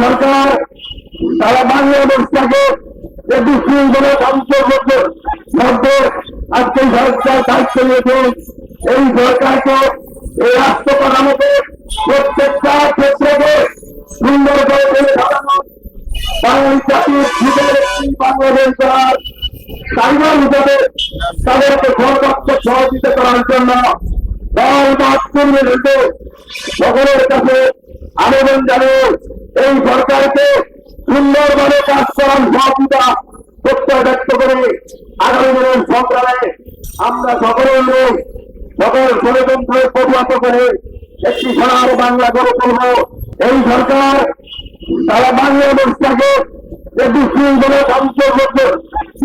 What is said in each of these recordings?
সরকার সারা বাংলাদেশটাকে যে বিশৃঙ্খলা ধ্বংসের মধ্যে আজকে সরকার দায়িত্ব নিয়েছে। এই সরকারকে এই রাষ্ট্র কাঠামোকে প্রত্যেকটা ক্ষেত্রকে সুন্দর করে তুলে ধরানো, বাঙালি জাতির জীবনের একটি বাংলাদেশ করার টাইগার হিসাবে তাদেরকে সর্বোচ্চ সহযোগিতা করার জন্য দল মত কর্মীর হইতে সকলের কাছে আবেদন জানিয়ে এই সরকারকে সুন্দরভাবে কাজ করার সহযোগিতা প্রত্যয় ব্যক্ত করে আগামী দিনের সংগ্রামে আমরা সকলের লোক সকল ষড়যন্ত্রের প্রতিহত করে একটি সোনার বাংলা গড়ে তুলব। এই সরকার সারা বাংলাদেশটাকে যে বিশৃঙ্খলা ধ্বংসের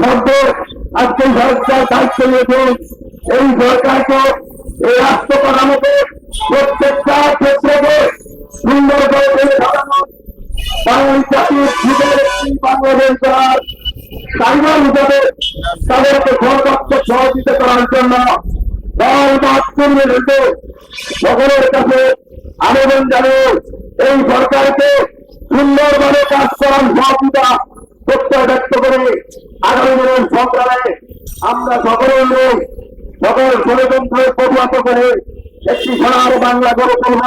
মধ্যে আজকে সরকার দায়িত্ব নিয়েছে। এই সরকারকে এই রাষ্ট্র কাঠামোকে প্রত্যেকটা ক্ষেত্রকে সুন্দর করে তুলে ধরানো, বাঙালি জাতির জীবনের একটি বাংলাদেশ করার টাইগার হিসাবে তাদেরকে সর্বোচ্চ সহযোগিতা করার জন্য দল মত কর্মীর হইতে সকলের কাছে আবেদন জানিয়ে এই সরকারকে সুন্দরভাবে কাজ করার সহযোগিতা প্রত্যয় ব্যক্ত করে আগামী দিনের সংগ্রামে আমরা সকলের লোক সকল ষড়যন্ত্রের প্রতিহত করে একটি সোনার বাংলা গড়ে তুলব।